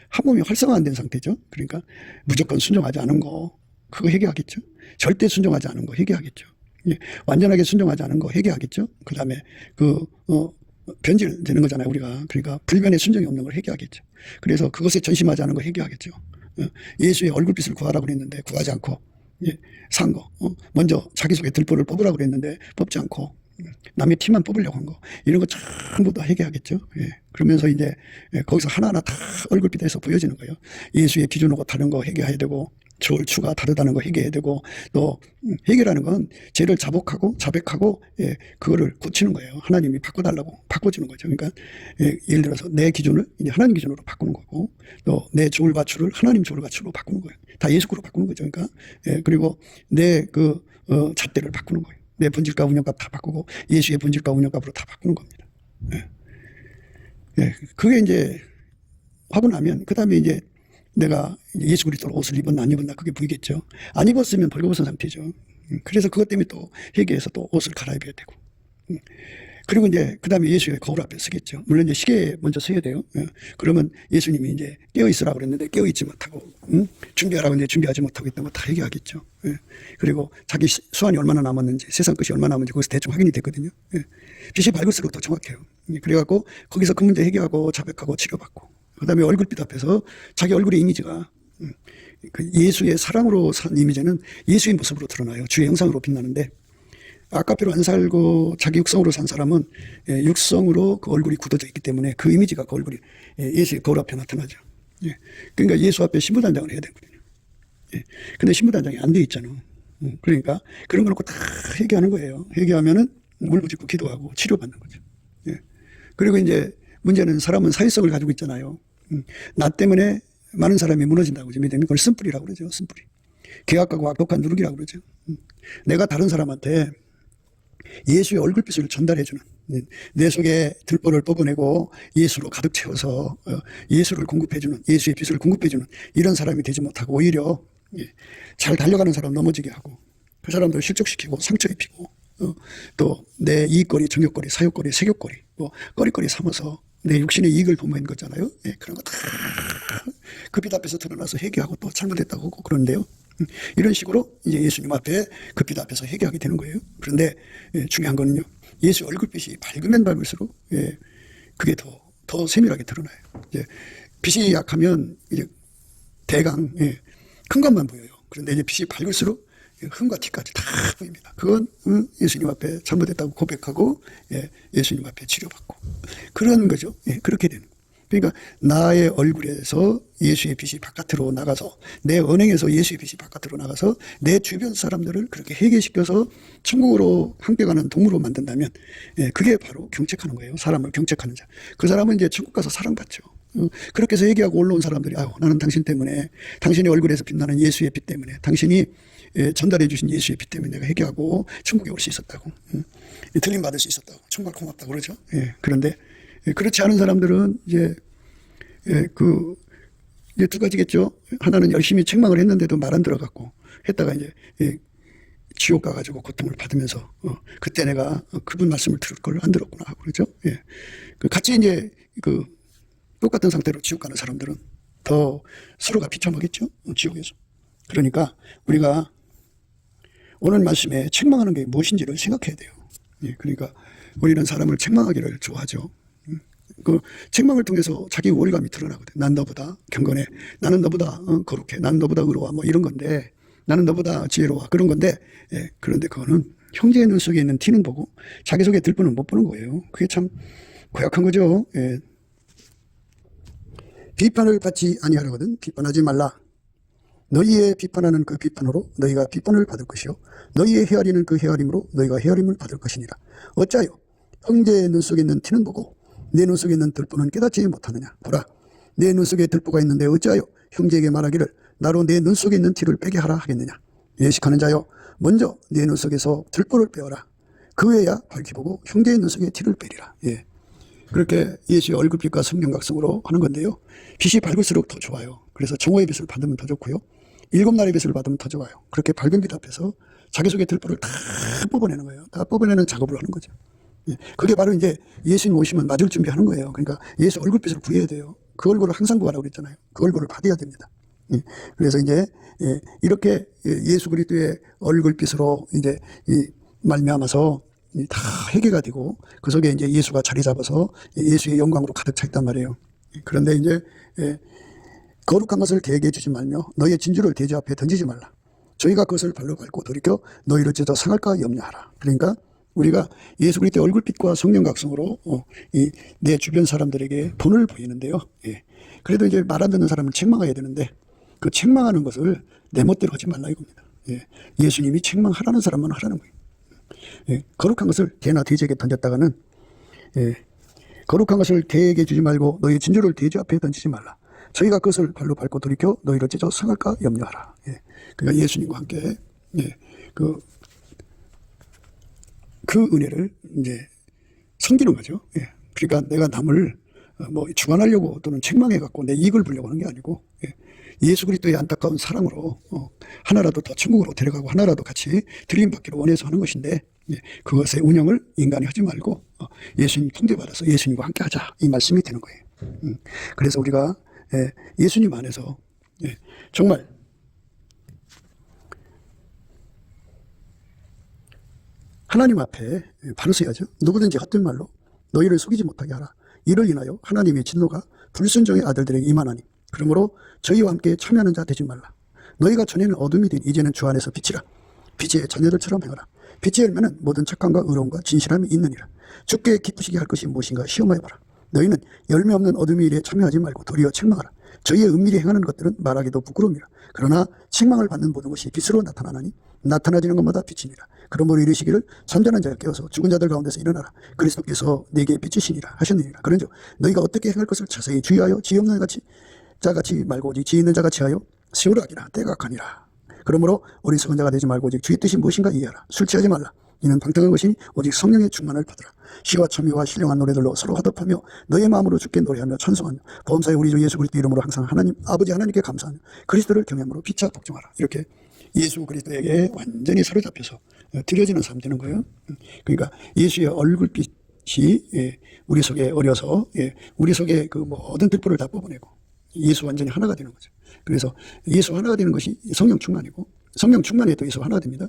한 몸이 활성화 안 된 상태죠. 그러니까 무조건 순종하지 않은 거 그거 회개하겠죠. 절대 순종하지 않은 거 회개하겠죠. 완전하게 순종하지 않은 거 회개하겠죠. 그 다음에 변질 되는 거잖아요, 우리가. 그러니까 불변의 순종이 없는 걸 회개하겠죠. 그래서 그것에 전심하지 않은 거 회개하겠죠. 예수의 얼굴빛을 구하라고 그랬는데 구하지 않고 산 거. 먼저 자기 속에 들보를 뽑으라고 그랬는데 뽑지 않고 남의 티만 뽑으려고 한 거. 이런 거 전부 다 회개하겠죠. 그러면서 이제 거기서 하나하나 다 얼굴빛에서 보여지는 거예요. 예수의 기준하고 다른 거 회개해야 되고, 저울추가 다르다는 거 회개해야 되고, 또 회개라는 건 죄를 자백하고 그거를 고치는 거예요. 하나님이 바꿔달라고 바꿔주는 거죠. 그러니까 예를 들어서 내 기준을 이제 하나님 기준으로 바꾸는 거고, 또 내 저울과추를 하나님 저울과추로 바꾸는 거예요. 다 예수로 바꾸는 거죠. 그러니까 그리고 내 잣대를 바꾸는 거예요. 내 본질과 운영값 다 바꾸고 예수의 본질과 운영값으로 다 바꾸는 겁니다. 그게 이제 하고 나면 그 다음에 이제 내가 예수 그리스도로 옷을 입었나 안 입었나 그게 보이겠죠. 안 입었으면 벌거벗은 상태죠. 그래서 그것 때문에 또 회개해서 또 옷을 갈아입어야 되고. 그리고 이제 그 다음에 예수의 거울 앞에 서겠죠. 물론 이제 시계에 먼저 서야 돼요. 그러면 예수님이 이제 깨어있으라고 그랬는데 깨어있지 못하고, 준비하라고 했는데 준비하지 못하고 있던 거 다 얘기하겠죠. 그리고 자기 수완이 얼마나 남았는지, 세상 끝이 얼마나 남았는지 거기서 대충 확인이 됐거든요. 빛이 밝을수록 더 정확해요. 그래갖고 거기서 그 문제 해결하고 자백하고 치료받고, 그 다음에 얼굴빛 앞에서 자기 얼굴의 이미지가 그 예수의 사랑으로 산 이미지는 예수의 모습으로 드러나요. 주의 형상으로 빛나는데, 아까표로 안 살고 자기 육성으로 산 사람은 육성으로 그 얼굴이 굳어져 있기 때문에 그 이미지가 그 얼굴이 예수의 거울 앞에 나타나죠. 그러니까 예수 앞에 신부단장을 해야 되거든요. 근데 신부단장이 안 돼 있잖아. 그러니까 그런 걸 놓고 다 회개하는 거예요. 회개하면은 울부짖고 기도하고 치료받는 거죠. 그리고 이제 문제는 사람은 사회성을 가지고 있잖아요. 나 때문에 많은 사람이 무너진다고 믿으면 그걸 쓴뿌리라고 그러죠. 쓴뿌리. 계약하고 악독한 누룩이라고 그러죠. 내가 다른 사람한테 예수의 얼굴빛을 전달해주는, 내 속에 들보를 뽑아내고 예수로 가득 채워서 예수를 공급해주는, 예수의 빛을 공급해주는 이런 사람이 되지 못하고 오히려 잘 달려가는 사람 넘어지게 하고 그 사람들 실족시키고 상처 입히고 또 내 이익거리, 정욕거리, 사욕거리, 색욕거리 뭐 거리거리 삼아서 내 육신의 이익을 도모한 거잖아요. 그런 거 다 그 빛 앞에서 드러나서 회개하고 또 잘못했다고 하고 그런데요. 이런 식으로 이제 예수님 앞에 그 빛 앞에서 회개하게 되는 거예요. 그런데 중요한 거는요, 예수 얼굴빛이 밝으면 밝을수록 그게 더 세밀하게 드러나요. 이제 빛이 약하면 이제 대강 큰 것만 보여요. 그런데 이제 빛이 밝을수록 흠과 티까지 다 보입니다. 그건 예수님 앞에 잘못했다고 고백하고 예수님 앞에 치료받고 그런 거죠. 그렇게 되는 거예요. 그러니까 나의 얼굴에서 예수의 빛이 바깥으로 나가서, 내 언행에서 예수의 빛이 바깥으로 나가서 내 주변 사람들을 그렇게 회개시켜서 천국으로 함께 가는 동무로 만든다면 그게 바로 경책하는 거예요. 사람을 경책하는 자. 그 사람은 이제 천국 가서 사랑받죠. 그렇게 해서 얘기하고 올라온 사람들이 아유 나는 당신 때문에 당신의 얼굴에서 빛나는 예수의 빛 때문에 당신이 전달해 주신 예수의 빛 때문에 내가 회개하고 천국에 올 수 있었다고 들림 받을 수 있었다고 정말 고맙다고 그러죠. 그런데 그렇지 않은 사람들은 이제 이제 두 가지겠죠. 하나는 열심히 책망을 했는데도 말 안 들어갔고 했다가 이제 지옥 가가지고 고통을 받으면서 그때 내가 그분 말씀을 들을 걸 안 들었구나 하고 그러죠. 같이 이제 똑같은 상태로 지옥 가는 사람들은 더 서로가 비참하겠죠. 지옥에서. 그러니까 우리가 오늘 말씀에 책망하는 게 무엇인지를 생각해야 돼요. 그러니까 우리는 사람을 책망하기를 좋아하죠. 그 책망을 통해서 자기 우월감이 드러나거든. 난 너보다 경건해. 나는 너보다 거룩해. 나는 너보다 의로워. 뭐 이런 건데 나는 너보다 지혜로워. 그런 건데 그런데 그거는 형제의 눈 속에 있는 티는 보고 자기 속에 들보는 못 보는 거예요. 그게 참 고약한 거죠. 비판을 받지 아니하려거든 비판하지 말라. 너희의 비판하는 그 비판으로 너희가 비판을 받을 것이요 너희의 헤아리는 그 헤아림으로 너희가 헤아림을 받을 것이니라. 어찌하여 형제의 눈 속에 있는 티는 보고 내 눈 속에 있는 들보는 깨닫지 못하느냐. 보라, 내 눈 속에 들보가 있는데 어찌하여 형제에게 말하기를 나로 내 눈 속에 있는 티를 빼게 하라 하겠느냐. 예식하는 자여, 먼저 내 눈 속에서 들보를 빼어라. 그 외야 밝히 보고 형제의 눈 속에 티를 빼리라. 그렇게 예수의 얼굴빛과 성령각성으로 하는 건데요. 빛이 밝을수록 더 좋아요. 그래서 정오의 빛을 받으면 더 좋고요. 7날의 빛을 받으면 더 좋아요. 그렇게 밝은 빛 앞에서 자기 속의 들보를 다 뽑아내는 거예요. 다 뽑아내는 작업을 하는 거죠. 그게 바로 이제 예수님 오시면 맞을 준비하는 거예요. 그러니까 예수 얼굴빛을 구해야 돼요. 그 얼굴을 항상 구하라고 그랬잖아요. 그 얼굴을 받아야 됩니다. 그래서 이제 이렇게 예수 그리스도의 얼굴빛으로 이제 말미암아서 다 회개가 되고 그 속에 이제 예수가 자리 잡아서 예수의 영광으로 가득 차 있단 말이에요. 그런데 이제 거룩한 것을 계획해 주지 말며 너희의 진주를 대지 앞에 던지지 말라. 저희가 그것을 발로 밟고 돌이켜 너희를 찢어 상할까 염려하라. 그러니까 우리가 예수 그리스도의 얼굴빛과 성령 각성으로 내 주변 사람들에게 본을 보이는데요. 그래도 이제 말 안 듣는 사람을 책망해야 되는데 그 책망하는 것을 내 멋대로 하지 말라 이겁니다. 예수님이 책망하라는 사람만 하라는 거예요. 거룩한 것을 개나 돼지에게 던졌다가는 거룩한 것을 개에게 주지 말고 너희 진주를 돼지 앞에 던지지 말라. 저희가 그것을 발로 밟고 돌이켜 너희를 찢어 상할까 염려하라. 그러니까 예수님과 함께 그 은혜를 이제 섬기는 거죠. 그러니까 내가 남을 뭐 주관하려고 또는 책망해 갖고 내 이익을 보려고 하는 게 아니고 예수 그리스도의 안타까운 사랑으로 하나라도 더 천국으로 데려가고 하나라도 같이 들림받기를 원해서 하는 것인데 그것의 운영을 인간이 하지 말고 예수님 통제받아서 예수님과 함께 하자 이 말씀이 되는 거예요. 그래서 우리가 예수님 안에서 정말 하나님 앞에 바로 서야죠. 누구든지 헛된 말로 너희를 속이지 못하게 하라. 이를 인하여 하나님의 진노가 불순종의 아들들에게 임하나니 그러므로 저희와 함께 참여하는 자 되지 말라. 너희가 전에는 어둠이 된 이제는 주 안에서 빛이라. 빛의 자녀들처럼 행하라. 빛의 열매는 모든 착함과 의로움과 진실함이 있느니라. 주께 기쁘시게 할 것이 무엇인가 시험하여봐라. 너희는 열매 없는 어둠의 일에 참여하지 말고 도리어 책망하라. 저희의 은밀히 행하는 것들은 말하기도 부끄러움이라. 그러나 책망을 받는 모든 것이 빛으로 나타나나니 나타나지는 것마다 빛이니라. 그러므로 이르시기를 잠자는 자를 깨워서 죽은 자들 가운데서 일어나라. 그리스도께서 내게 빛이시니라 하셨느니라. 그런즉 너희가 어떻게 행할 것을 자세히 주의하여 지혜 없는 자같이 말고 오직 지혜 있는 자같이 하여 세우라 하기라. 때가 가니라. 그러므로 어리석은 자가 되지 말고 오직 주의 뜻이 무엇인가 이해하라. 술 취하지 말라. 이는 방탕한 것이니 오직 성령의 충만을 받으라. 시와 참미와 신령한 노래들로 서로 화답하며 너의 마음으로 주께 노래하며 찬송하며 보험사의 우리 주 예수 그리스도 이름으로 항상 하나님 아버지 하나님께 감사하며 그리스도를 경외함으로 피차 복종하라. 이렇게 예수 그리스도에게 완전히 사로잡혀서 드려지는 사람 되는 거예요. 그러니까 예수의 얼굴빛이 우리 속에 어려서 우리 속에 그 모든 들보를 다 뽑아내고 예수 완전히 하나가 되는 거죠. 그래서 예수 하나가 되는 것이 성령 충만이고 성령 충만에 또 예수 하나가 됩니다.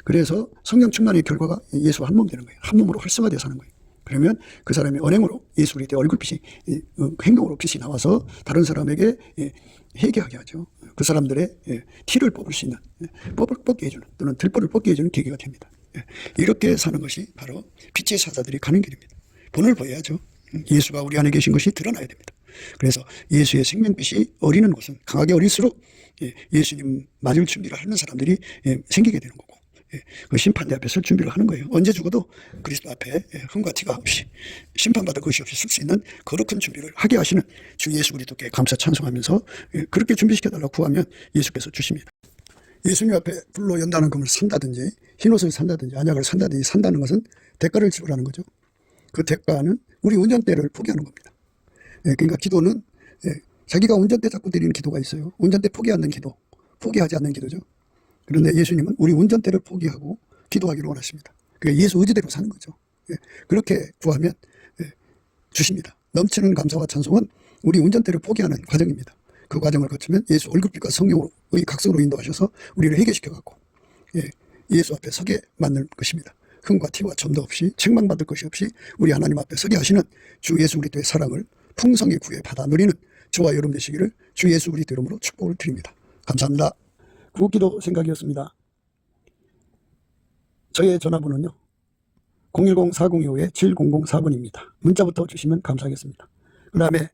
그래서 성령 충만의 결과가 예수 한 몸 되는 거예요. 한 몸으로 활성화되어 사는 거예요. 그러면 그 사람의 언행으로 예수 그리스도의 얼굴빛이 행동으로 빛이 나와서 다른 사람에게 회개하게 하죠. 그 사람들의 티를 뽑을 수 있는 뽑게 해주는 또는 들보를 뽑게 해주는 계기가 됩니다. 이렇게 사는 것이 바로 빛의 사자들이 가는 길입니다. 본을 보여야죠. 예수가 우리 안에 계신 것이 드러나야 됩니다. 그래서 예수의 생명빛이 어리는 곳은 강하게 어릴수록 예수님 맞을 준비를 하는 사람들이 생기게 되는 거고 그 심판대 앞에 설 준비를 하는 거예요. 언제 죽어도 그리스도 앞에 흠과 티가 없이 심판받을 것이 없이 쓸 수 있는 거룩한 준비를 하게 하시는 주 예수 그리스도께 감사 찬송하면서 그렇게 준비시켜달라고 구하면 예수께서 주십니다. 예수님 앞에 불로 연단한 금을 산다든지 흰옷을 산다든지 안약을 산다든지 산다는 것은 대가를 지불하는 거죠. 그 대가는 우리 운전대를 포기하는 겁니다. 그러니까 기도는 자기가 운전대 잡고 드리는 기도가 있어요. 운전대 포기하는 기도, 포기하지 않는 기도죠. 그런데 예수님은 우리 운전대를 포기하고 기도하기를 원하십니다. 그러니까 예수 의지대로 사는 거죠. 그렇게 구하면 주십니다. 넘치는 감사와 찬송은 우리 운전대를 포기하는 과정입니다. 그 과정을 거치면 예수 얼굴빛과 성령의 각성으로 인도하셔서 우리를 회개시켜갖고 예수 앞에 서게 만들 것입니다. 흠과 티와 점도 없이 책망받을 것이 없이 우리 하나님 앞에 서게 하시는 주 예수 그리스도의 사랑을 풍성히 구해 받아 누리는 저와 여러분 되시기를 주 예수 그리스도 이름으로 축복을 드립니다. 감사합니다. 구기도 생각이었습니다. 저의 전화번호는요 010-4025-7004번입니다. 문자부터 주시면 감사하겠습니다. 그 다음에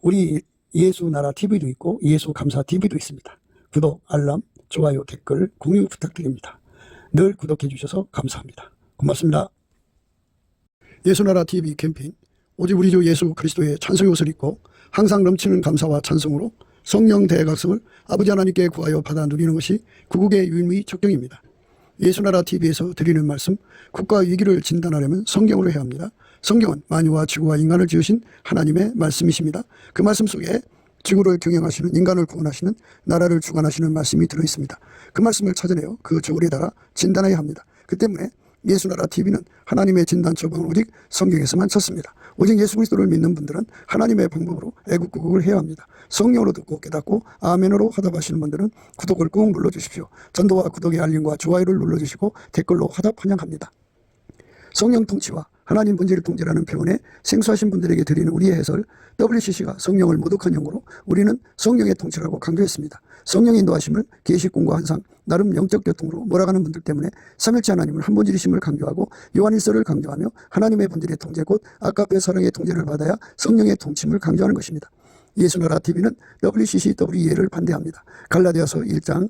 우리 예수 나라 TV도 있고 예수 감사 TV도 있습니다. 구독, 알람, 좋아요, 댓글, 공유 부탁드립니다. 늘 구독해 주셔서 감사합니다. 고맙습니다. 예수나라 TV 캠페인 오직 우리 주 예수 그리스도의 찬송의 옷을 입고 항상 넘치는 감사와 찬송으로 성령 대각성을 아버지 하나님께 구하여 받아 누리는 것이 구국의 유일무이 적경입니다. 예수나라 TV에서 드리는 말씀, 국가 위기를 진단하려면 성경으로 해야 합니다. 성경은 만유와 지구와 인간을 지으신 하나님의 말씀이십니다. 그 말씀 속에 지구를 경영하시는, 인간을 구원하시는, 나라를 주관하시는 말씀이 들어있습니다. 그 말씀을 찾아내어 그 저울에다가 진단해야 합니다. 그 때문에 예수나라 TV는 하나님의 진단 처방을 오직 성경에서만 찾습니다. 오직 예수 그리스도를 믿는 분들은 하나님의 방법으로 애국구국을 해야 합니다. 성령으로 듣고 깨닫고 아멘으로 화답하시는 분들은 구독을 꾹 눌러주십시오. 전도와 구독의 알림과 좋아요를 눌러주시고 댓글로 화답 환영합니다. 성령 통치와 하나님 본질의 통제라는 표현에 생소하신 분들에게 드리는 우리의 해설, WCC가 성령을 모독한 용어로 우리는 성령의 통치라고 강조했습니다. 성령의 인도하심을 계시꾼과 한상, 나름 영적 교통으로 몰아가는 분들 때문에 삼일체 하나님을 한 본질이심을 강조하고 요한일서를 강조하며 하나님의 본질의 통제 곧 아까의 사랑의 통제를 받아야 성령의 통치임을 강조하는 것입니다. 예수나라 TV는 WCCWE를 반대합니다. 갈라디아서 1장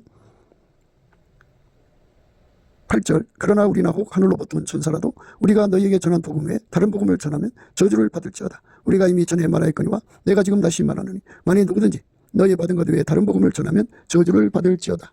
8절 그러나 우리나 혹 하늘로부터 온 천사라도 우리가 너희에게 전한 복음 외에 다른 복음을 전하면 저주를 받을지어다. 우리가 이미 전에 말하였거니와 내가 지금 다시 말하노니 만일 누구든지 너희 받은 것 외에 다른 복음을 전하면 저주를 받을지어다.